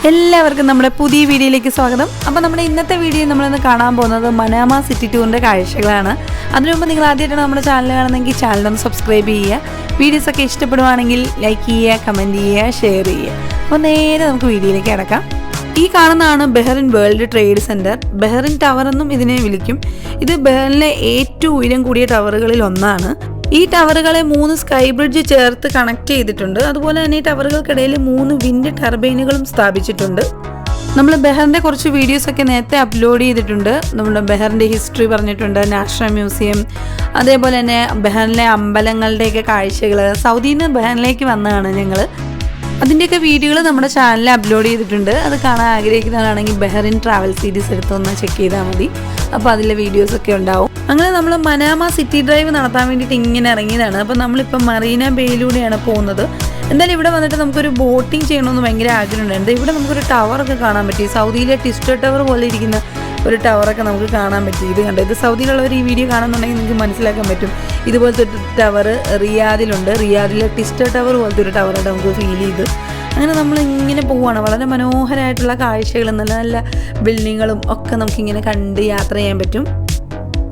എല്ലാവർക്കും നമ്മുടെ പുതിയ വീഡിയോയിലേക്ക് സ്വാഗതം. അപ്പോൾ നമ്മുടെ ഇന്നത്തെ വീഡിയോ നമ്മളിന്ന് കാണാൻ പോകുന്നത് മനാമ സിറ്റി ടൂറിൻ്റെ കാഴ്ചകളാണ്. അതിനുമുമ്പ് നിങ്ങൾ ആദ്യമായിട്ടാണ് നമ്മുടെ ചാനൽ കാണുന്നതെങ്കിൽ ചാനലൊന്ന് സബ്സ്ക്രൈബ് ചെയ്യുക. വീഡിയോസൊക്കെ ഇഷ്ടപ്പെടുവാണെങ്കിൽ ലൈക്ക് ചെയ്യുക, കമൻറ്റ് ചെയ്യുക, ഷെയർ ചെയ്യുക. അപ്പോൾ നേരെ നമുക്ക് വീഡിയോയിലേക്ക് കിടക്കാം. ഈ കാണുന്നതാണ് Bahrain world trade centre. Bahrain tower എന്നും ഇതിനെ വിളിക്കും. ഇത് ബെഹ്റിനിലെ ഏറ്റവും ഉയരം കൂടിയ ടവറുകളിൽ ഒന്നാണ്. ഈ ടവറുകളെ 3 സ്കൈ ബ്രിഡ്ജ് ചേർത്ത് കണക്ട് ചെയ്തിട്ടുണ്ട്. അതുപോലെ തന്നെ ഈ ടവറുകൾക്കിടയിൽ 3 വിൻഡ് ടർബൈനുകളും സ്ഥാപിച്ചിട്ടുണ്ട്. നമ്മൾ ബെഹ്റിൻ്റെ കുറച്ച് വീഡിയോസൊക്കെ നേരത്തെ അപ്ലോഡ് ചെയ്തിട്ടുണ്ട്. നമ്മൾ ബെഹ്റിൻ്റെ ഹിസ്റ്ററി പറഞ്ഞിട്ടുണ്ട്, നാഷണൽ മ്യൂസിയം, അതേപോലെ തന്നെ ബെഹ്റിലെ അമ്പലങ്ങളുടെയൊക്കെ കാഴ്ചകൾ. സൗദിയിൽ നിന്ന് ബെഹ്റിലേക്ക് വന്നതാണ് ഞങ്ങൾ. അതിൻ്റെയൊക്കെ വീഡിയോകൾ നമ്മുടെ ചാനലിൽ അപ്ലോഡ് ചെയ്തിട്ടുണ്ട്. അത് കാണാൻ ആഗ്രഹിക്കുന്നവരാണെങ്കിൽ ബെഹ്റിൻ ട്രാവൽ സീരീസ് എടുത്തൊന്ന് ചെക്ക് ചെയ്താൽ മതി. അപ്പോൾ അതിലെ വീഡിയോസൊക്കെ ഉണ്ടാവും. അങ്ങനെ നമ്മൾ മനാമ സിറ്റി ഡ്രൈവ് നടത്താൻ വേണ്ടിയിട്ട് ഇങ്ങനെ ഇറങ്ങിയതാണ്. അപ്പോൾ നമ്മളിപ്പോൾ മറീന ബേയിലൂടെയാണ് പോകുന്നത്. എന്തായാലും ഇവിടെ വന്നിട്ട് നമുക്കൊരു ബോട്ടിങ് ചെയ്യണമെന്ന് ഭയങ്കര ആഗ്രഹമുണ്ടായിരുന്നു. ഇവിടെ നമുക്കൊരു ടവറൊക്കെ കാണാൻ പറ്റി. സൗദിയിലെ ടിസ്റ്റർ ടവർ പോലെ ഇരിക്കുന്ന ഒരു ടവറൊക്കെ നമുക്ക് കാണാൻ പറ്റി. ഇത് കണ്ടോ, ഇത് സൗദിയിലുള്ളവർ ഈ വീഡിയോ കാണുന്നുണ്ടെങ്കിൽ നിങ്ങൾക്ക് മനസ്സിലാക്കാൻ പറ്റും. ഇതുപോലത്തെ ഒരു ടവർ റിയാദിലുണ്ട്. റിയാദിലെ ടിസ്റ്റർ ടവർ പോലത്തെ ഒരു ടവറായിട്ട് നമുക്ക് ഫീൽ ചെയ്തു. അങ്ങനെ നമ്മൾ ഇങ്ങനെ പോവുകയാണ്. വളരെ മനോഹരമായിട്ടുള്ള കാഴ്ചകളും നല്ല നല്ല ബിൽഡിങ്ങുകളും ഒക്കെ നമുക്കിങ്ങനെ കണ്ട് യാത്ര ചെയ്യാൻ പറ്റും.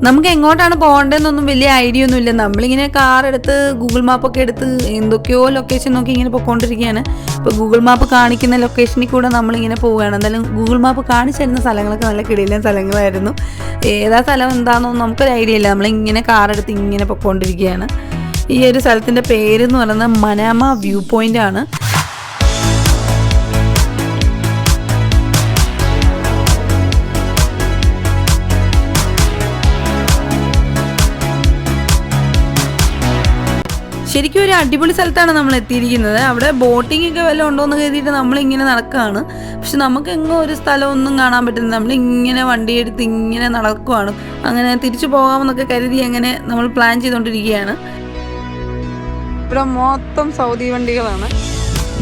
നമുക്ക് എങ്ങോട്ടാണ് പോകേണ്ടതെന്നൊന്നും വലിയ ഐഡിയ ഒന്നുമില്ല. നമ്മളിങ്ങനെ കാർ എടുത്ത് ഗൂഗിൾ മാപ്പൊക്കെ എടുത്ത് എന്തൊക്കെയോ ലൊക്കേഷൻ നോക്കി ഇങ്ങനെ പോയിക്കൊണ്ടിരിക്കുകയാണ്. ഇപ്പോൾ ഗൂഗിൾ മാപ്പ് കാണിക്കുന്ന ലൊക്കേഷനിൽ കൂടെ നമ്മളിങ്ങനെ പോവുകയാണ്. എന്തായാലും ഗൂഗിൾ മാപ്പ് കാണിച്ചു തരുന്ന സ്ഥലങ്ങളൊക്കെ നല്ല കിടിലൻ സ്ഥലങ്ങളായിരുന്നു. ഏതാ സ്ഥലം എന്താണെന്നൊന്നും നമുക്കൊരു ഐഡിയ ഇല്ല. നമ്മളിങ്ങനെ കാർ എടുത്ത് ഇങ്ങനെ പോയിക്കൊണ്ടിരിക്കുകയാണ്. ഈ ഒരു സ്ഥലത്തിൻ്റെ പേരെന്ന് പറയുന്നത് മനാമ വ്യൂ പോയിൻ്റ് ആണ്. ശരിക്കും ഒരു അടിപൊളി സ്ഥലത്താണ് നമ്മൾ എത്തിയിരിക്കുന്നത്. അവിടെ ബോട്ടിംഗ് ഒക്കെ വല്ലതും ഉണ്ടോയെന്ന് കരുതിയിട്ട് നമ്മളിങ്ങനെ നടക്കുകയാണ്. പക്ഷെ നമുക്ക് എങ്ങോ ഒരു സ്ഥലമൊന്നും കാണാൻ പറ്റുന്നില്ല. നമ്മളിങ്ങനെ വണ്ടിയെടുത്ത് ഇങ്ങനെ നടക്കുവാണ്. അങ്ങനെ തിരിച്ചു പോകാമെന്നൊക്കെ കരുതി അങ്ങനെ നമ്മൾ പ്ലാൻ ചെയ്തുകൊണ്ടിരിക്കുകയാണ്. ഇവിടെ മൊത്തം സൗദി വണ്ടികളാണ്.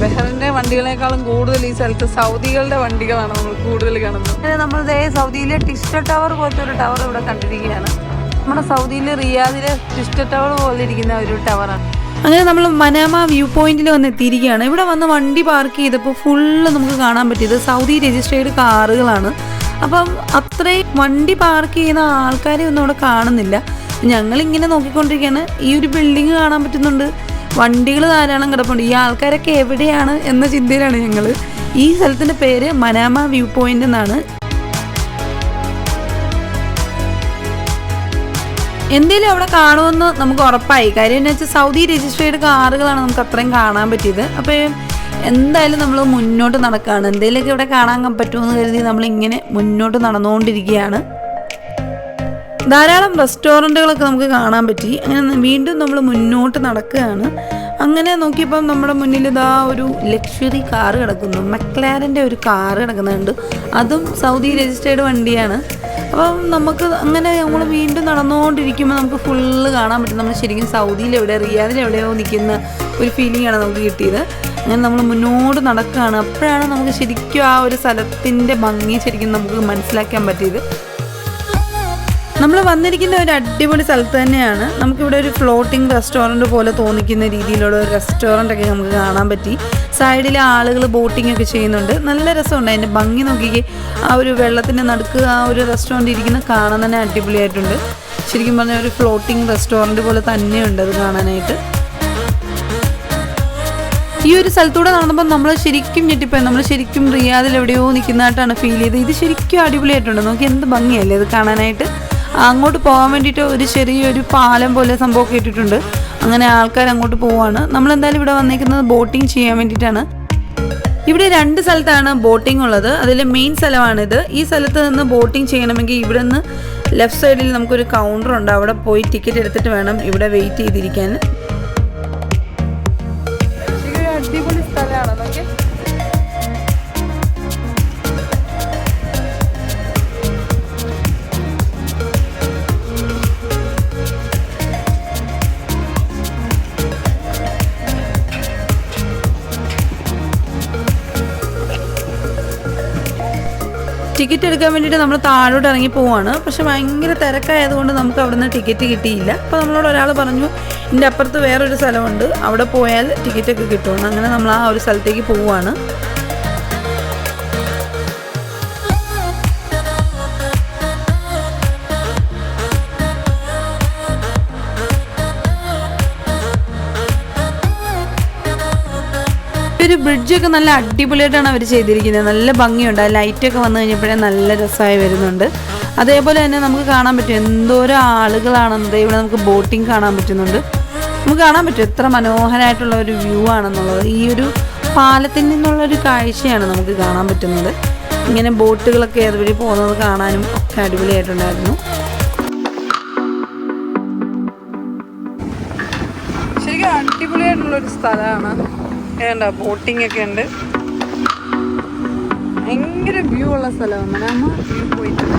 ബെഹ്റിൻ്റെ വണ്ടികളെക്കാളും കൂടുതൽ ഈ സ്ഥലത്ത് സൗദികളുടെ വണ്ടികളാണ് നമ്മൾ കൂടുതൽ കാണുന്നത്. അങ്ങനെ നമ്മൾ സൗദിയിലെ ടിസ്റ്റർ ടവർ പോലത്തെ ഒരു ടവർ ഇവിടെ കണ്ടിരിക്കുകയാണ്. നമ്മുടെ സൗദിയിലെ റിയാദിലെ ടിസ്റ്റർ ടവർ പോലെ ഇരിക്കുന്ന ഒരു ടവറാണ്. അങ്ങനെ നമ്മൾ മനാമ വ്യൂ പോയിന്റിൽ വന്ന് എത്തിയിരിക്കുകയാണ്. ഇവിടെ വന്ന് വണ്ടി പാർക്ക് ചെയ്തപ്പോൾ ഫുള്ള് നമുക്ക് കാണാൻ പറ്റിയത് സൗദി രജിസ്ട്രേഡ് കാറുകളാണ്. അപ്പം അത്രയും വണ്ടി പാർക്ക് ചെയ്യുന്ന ആൾക്കാരെ ഒന്നും അവിടെ കാണുന്നില്ല. ഞങ്ങളിങ്ങനെ നോക്കിക്കൊണ്ടിരിക്കുകയാണ്. ഈ ഒരു ബിൽഡിങ് കാണാൻ പറ്റുന്നുണ്ട്, വണ്ടികൾ ധാരാളം കിടപ്പുണ്ട്. ഈ ആൾക്കാരൊക്കെ എവിടെയാണ് എന്ന ചിന്തയിലാണ് ഞങ്ങൾ. ഈ സ്ഥലത്തിൻ്റെ പേര് മനാമ വ്യൂ പോയിന്റ് എന്നാണ്. എന്തെങ്കിലും അവിടെ കാണുമെന്ന് നമുക്ക് ഉറപ്പായി. കാര്യം എന്ന് വെച്ചാൽ സൗദി രജിസ്ട്രേഡ് കാറുകളാണ് നമുക്ക് അത്രയും കാണാൻ പറ്റിയത്. അപ്പോൾ എന്തായാലും നമ്മൾ മുന്നോട്ട് നടക്കുകയാണ്. എന്തെങ്കിലുമൊക്കെ ഇവിടെ കാണാൻ പറ്റുമെന്ന് കരുതി നമ്മളിങ്ങനെ മുന്നോട്ട് നടന്നുകൊണ്ടിരിക്കുകയാണ്. ധാരാളം റെസ്റ്റോറൻറ്റുകളൊക്കെ നമുക്ക് കാണാൻ പറ്റി. അങ്ങനെ വീണ്ടും നമ്മൾ മുന്നോട്ട് നടക്കുകയാണ്. അങ്ങനെ നോക്കിയപ്പം നമ്മുടെ മുന്നിൽ ഇതാ ഒരു ലക്ഷറി കാറ് കിടക്കുന്നു. മക്ലാരൻ്റെ ഒരു കാറ് കിടക്കുന്നുണ്ട്. അതും സൗദി രജിസ്ട്രേഡ് വണ്ടിയാണ്. അപ്പം നമുക്ക് അങ്ങനെ നമ്മൾ വീണ്ടും നടന്നുകൊണ്ടിരിക്കുമ്പോൾ നമുക്ക് ഫുള്ള് കാണാൻ പറ്റും. നമ്മൾ ശരിക്കും സൗദിയിലെവിടെ റിയാദിലെവിടെയോ നിൽക്കുന്ന ഒരു ഫീലിംഗാണ് നമുക്ക് കിട്ടിയത്. അങ്ങനെ നമ്മൾ മുന്നോട്ട് നടക്കുകയാണ്. അപ്പോഴാണ് നമുക്ക് ശരിക്കും ആ ഒരു സ്ഥലത്തിൻ്റെ ഭംഗി ശരിക്കും നമുക്ക് മനസ്സിലാക്കാൻ പറ്റിയത്. നമ്മൾ വന്നിരിക്കുന്ന ഒരു അടിപൊളി സ്ഥലത്ത് തന്നെയാണ്. നമുക്കിവിടെ ഒരു ഫ്ലോട്ടിംഗ് റെസ്റ്റോറൻറ്റ് പോലെ തോന്നിക്കുന്ന രീതിയിലുള്ള ഒരു റെസ്റ്റോറൻ്റൊക്കെ നമുക്ക് കാണാൻ പറ്റി. സൈഡിൽ ആളുകൾ ബോട്ടിംഗ് ഒക്കെ ചെയ്യുന്നുണ്ട്. നല്ല രസമുണ്ട്. അതിൻ്റെ ഭംഗി നോക്കിക്കേ. ആ ഒരു വെള്ളത്തിൻ്റെ നടുക്ക് ആ ഒരു റെസ്റ്റോറൻറ്റ് ഇരിക്കുന്ന കാണാൻ തന്നെ അടിപൊളിയായിട്ടുണ്ട്. ശരിക്കും പറഞ്ഞാൽ ഒരു ഫ്ലോട്ടിംഗ് റെസ്റ്റോറൻറ്റ് പോലെ തന്നെയുണ്ട് അത് കാണാനായിട്ട്. ഈ ഒരു സ്ഥലത്തൂടെ നടന്നപ്പോൾ നമ്മൾ ശരിക്കും ഞെട്ടിപ്പോയി. നമ്മൾ ശരിക്കും റിയാദിൽ എവിടെയോ നിൽക്കുന്നതായിട്ടാണ് ഫീൽ ചെയ്തത്. ഇത് ശരിക്കും അടിപൊളിയായിട്ടുണ്ട്. നോക്കി എന്ത് ഭംഗിയല്ലേ ഇത് കാണാനായിട്ട്. അങ്ങോട്ട് പോകാൻ വേണ്ടിയിട്ട് ഒരു ചെറിയൊരു പാലം പോലെ സംഭവമൊക്കെ ഇട്ടിട്ടുണ്ട്. അങ്ങനെ ആൾക്കാർ അങ്ങോട്ട് പോവാണ്. നമ്മളെന്തായാലും ഇവിടെ വന്നിരിക്കുന്നത് ബോട്ടിങ് ചെയ്യാൻ വേണ്ടിയിട്ടാണ്. ഇവിടെ 2 സ്ഥലത്താണ് ബോട്ടിംഗ് ഉള്ളത്. അതിൽ മെയിൻ സ്ഥലമാണിത്. ഈ സ്ഥലത്ത് നിന്ന് ബോട്ടിംഗ് ചെയ്യണമെങ്കിൽ ഇവിടെ നിന്ന് ലെഫ്റ്റ് സൈഡിൽ നമുക്കൊരു കൗണ്ടറുണ്ട്. അവിടെ പോയി ടിക്കറ്റ് എടുത്തിട്ട് വേണം ഇവിടെ വെയിറ്റ് ചെയ്തിരിക്കാൻ. അടിപൊളി സ്ഥലമാണ്. നോക്കി ടിക്കറ്റ് എടുക്കാൻ വേണ്ടിയിട്ട് നമ്മൾ താഴോട്ട് ഇറങ്ങി പോവാണ്. പക്ഷെ ഭയങ്കര തിരക്കായതുകൊണ്ട് നമുക്ക് അവിടെ നിന്ന് ടിക്കറ്റ് കിട്ടിയില്ല. അപ്പോൾ നമ്മളോട് ഒരാൾ പറഞ്ഞു ഇതിൻ്റെ അപ്പുറത്ത് വേറൊരു സ്ഥലമുണ്ട്, അവിടെ പോയാൽ ടിക്കറ്റൊക്കെ കിട്ടുമെന്ന്. അങ്ങനെ നമ്മൾ ആ ഒരു സ്ഥലത്തേക്ക് പോവുകയാണ്. ഒരു ബ്രിഡ്ജൊക്കെ നല്ല അടിപൊളിയായിട്ടാണ് അവർ ചെയ്തിരിക്കുന്നത്. നല്ല ഭംഗിയുണ്ട്. ആ ലൈറ്റൊക്കെ വന്നു കഴിഞ്ഞപ്പോഴേ നല്ല രസമായി വരുന്നുണ്ട്. അതേപോലെ തന്നെ നമുക്ക് കാണാൻ പറ്റും എന്തോരം ആളുകളാണെന്നത്. ഇവിടെ നമുക്ക് ബോട്ടിങ് കാണാൻ പറ്റുന്നുണ്ട്. നമുക്ക് കാണാൻ പറ്റും എത്ര മനോഹരമായിട്ടുള്ള ഒരു വ്യൂ ആണെന്നുള്ളത്. ഈ ഒരു പാലത്തിൽ നിന്നുള്ളൊരു കാഴ്ചയാണ് നമുക്ക് കാണാൻ പറ്റുന്നത്. ഇങ്ങനെ ബോട്ടുകളൊക്കെ അതുവഴി പോകുന്നത് കാണാനും ഒക്കെ അടിപൊളിയായിട്ടുണ്ടായിരുന്നു. ശരിക്കും അടിപൊളിയായിട്ടുള്ളൊരു സ്ഥലമാണ്. ഏണ്ട ബോട്ടിംഗ് ഒക്കെ ഉണ്ട്. ഭയങ്കര വ്യൂ ഉള്ള സ്ഥലമാണ്. മനാമ വ്യൂ പോയിട്ടുണ്ട്.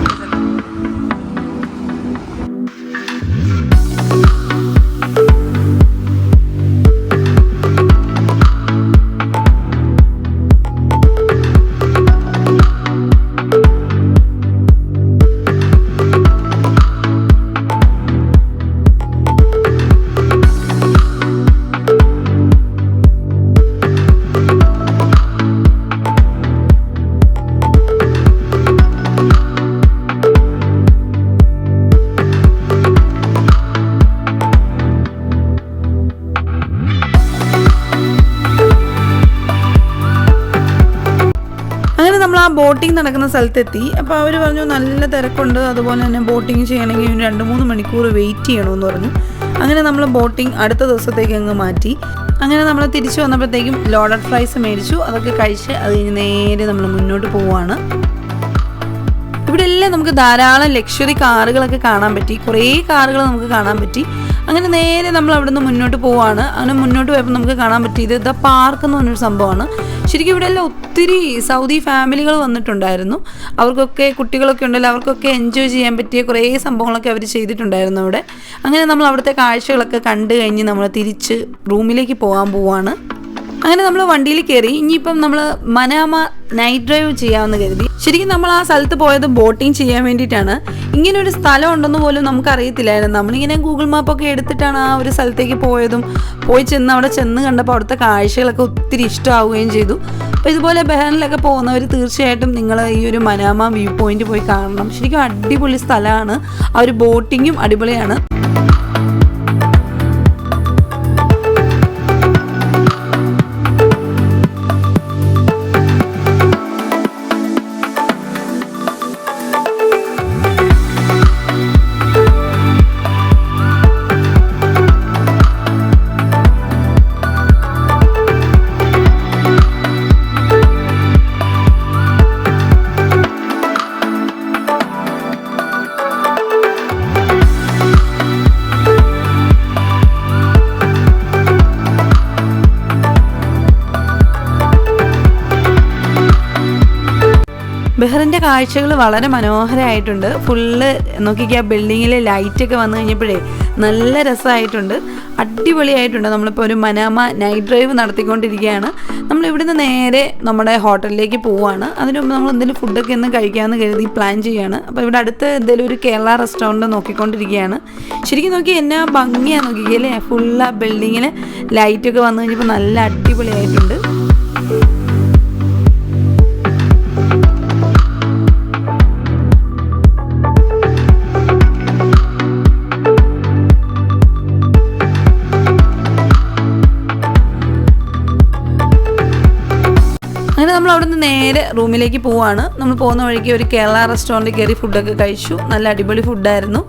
നമ്മൾ ആ ബോട്ടിങ് നടക്കുന്ന സ്ഥലത്തെത്തി. അപ്പോൾ അവർ പറഞ്ഞു നല്ല തിരക്കുണ്ട്, അതുപോലെ തന്നെ ബോട്ടിങ് ചെയ്യണമെങ്കിൽ 2-3 മണിക്കൂർ വെയിറ്റ് ചെയ്യണമെന്ന് പറഞ്ഞു. അങ്ങനെ നമ്മൾ ബോട്ടിങ് അടുത്ത ദിവസത്തേക്ക് അങ്ങ് മാറ്റി. അങ്ങനെ നമ്മൾ തിരിച്ചു വന്നപ്പോഴത്തേക്കും ലോഡഡ് ഫ്രൈസ് മേടിച്ചു. അതൊക്കെ കഴിച്ച് അത് കഴിഞ്ഞ് നേരെ നമ്മൾ മുന്നോട്ട് പോവുകയാണ്. ഇവിടെ എല്ലാം നമുക്ക് ധാരാളം ലക്ഷറി കാറുകളൊക്കെ കാണാൻ പറ്റി. കുറേ കാറുകൾ നമുക്ക് കാണാൻ പറ്റി. അങ്ങനെ നേരെ നമ്മൾ അവിടെ നിന്ന് മുന്നോട്ട് പോവുകയാണ്. അങ്ങനെ മുന്നോട്ട് പോയപ്പോൾ നമുക്ക് കാണാൻ പറ്റിയത് ദ പാർക്ക് എന്ന് പറഞ്ഞൊരു സംഭവമാണ്. ശരിക്കും ഇവിടെ എല്ലാം ഒത്തിരി സൗദി ഫാമിലികൾ വന്നിട്ടുണ്ടായിരുന്നു. അവർക്കൊക്കെ കുട്ടികളൊക്കെ ഉണ്ടല്ലോ, അവർക്കൊക്കെ എൻജോയ് ചെയ്യാൻ പറ്റിയ കുറേ സംഭവങ്ങളൊക്കെ അവർ ചെയ്തിട്ടുണ്ടായിരുന്നു അവിടെ. അങ്ങനെ നമ്മൾ അവിടുത്തെ കാഴ്ചകളൊക്കെ കണ്ടു കഴിഞ്ഞ് നമ്മൾ തിരിച്ച് റൂമിലേക്ക് പോകാൻ പോവാണ്. അങ്ങനെ നമ്മൾ വണ്ടിയിൽ കയറി. ഇനിയിപ്പം നമ്മൾ മനാമ നൈറ്റ് ഡ്രൈവ് ചെയ്യാമെന്ന് കരുതി. ശരിക്കും നമ്മൾ ആ സ്ഥലത്ത് പോയത് ബോട്ടിങ് ചെയ്യാൻ വേണ്ടിയിട്ടാണ്. ഇങ്ങനെ ഒരു സ്ഥലം ഉണ്ടെന്ന് പോലും നമുക്കറിയത്തില്ലായിരുന്നു. നമ്മളിങ്ങനെ ഗൂഗിൾ മാപ്പൊക്കെ എടുത്തിട്ടാണ് ആ ഒരു സ്ഥലത്തേക്ക് പോയതും. പോയി ചെന്ന് അവിടെ ചെന്ന് കണ്ടപ്പോൾ അവിടുത്തെ കാഴ്ചകളൊക്കെ ഒത്തിരി ഇഷ്ടമാവുകയും ചെയ്തു. അപ്പോൾ ഇതുപോലെ ബഹ്റൈനിലൊക്കെ പോകുന്നവർ തീർച്ചയായിട്ടും നിങ്ങൾ ഈ ഒരു മനാമ വ്യൂ പോയിന്റ് പോയി കാണണം. ശരിക്കും അടിപൊളി സ്ഥലമാണ്. ആ ഒരു ബോട്ടിങ്ങും അടിപൊളിയാണ്. ബഹ്റിൻ്റെ കാഴ്ചകൾ വളരെ മനോഹരമായിട്ടുണ്ട്. ഫുള്ള് നോക്കിക്കുക, ബിൽഡിങ്ങിലെ ലൈറ്റൊക്കെ വന്നു കഴിഞ്ഞപ്പോഴേ നല്ല രസമായിട്ടുണ്ട്, അടിപൊളിയായിട്ടുണ്ട്. നമ്മളിപ്പോൾ ഒരു മനാമ നൈറ്റ് ഡ്രൈവ് നടത്തിക്കൊണ്ടിരിക്കുകയാണ്. നമ്മളിവിടുന്ന് നേരെ നമ്മുടെ ഹോട്ടലിലേക്ക് പോവുകയാണ്. അതിന് മുമ്പ് നമ്മൾ എന്തെങ്കിലും ഫുഡൊക്കെ ഒന്ന് കഴിക്കാമെന്ന് കരുതി പ്ലാൻ ചെയ്യുകയാണ്. അപ്പോൾ ഇവിടെ അടുത്ത് എന്തെങ്കിലും ഒരു കേരള റെസ്റ്റോറൻറ്റ് നോക്കിക്കൊണ്ടിരിക്കുകയാണ്. ശരിക്കും നോക്കി എന്നാ ഭംഗിയാണ് നോക്കിക്കല്ലേ. ഫുള്ള് ആ ബിൽഡിങ്ങിൽ ലൈറ്റൊക്കെ വന്നു കഴിഞ്ഞപ്പോൾ നല്ല അടിപൊളിയായിട്ടുണ്ട്. അങ്ങനെ നമ്മൾ അവിടെ നിന്ന് നേരെ റൂമിലേക്ക് പോവുകയാണ്. നമ്മൾ പോകുന്ന വഴിക്ക് ഒരു കേരള റെസ്റ്റോറൻറ്റിൽ കയറി ഫുഡൊക്കെ കഴിച്ചു. നല്ല അടിപൊളി ഫുഡായിരുന്നു.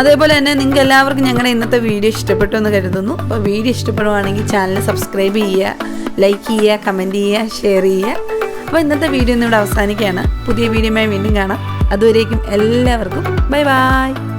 അതേപോലെ തന്നെ നിങ്ങൾക്ക് എല്ലാവർക്കും ഞങ്ങളുടെ ഇന്നത്തെ വീഡിയോ ഇഷ്ടപ്പെട്ടു എന്ന് കരുതുന്നു. അപ്പോൾ വീഡിയോ ഇഷ്ടപ്പെടുവാണെങ്കിൽ ചാനൽ സബ്സ്ക്രൈബ് ചെയ്യുക, ലൈക്ക് ചെയ്യുക, കമൻറ്റ് ചെയ്യുക, ഷെയർ ചെയ്യുക. അപ്പോൾ ഇന്നത്തെ വീഡിയോ ഇന്നിവിടെ അവസാനിക്കുകയാണ്. പുതിയ വീഡിയോയുമായി വീണ്ടും കാണാം. അതുവരേക്കും എല്ലാവർക്കും ബൈ ബൈ.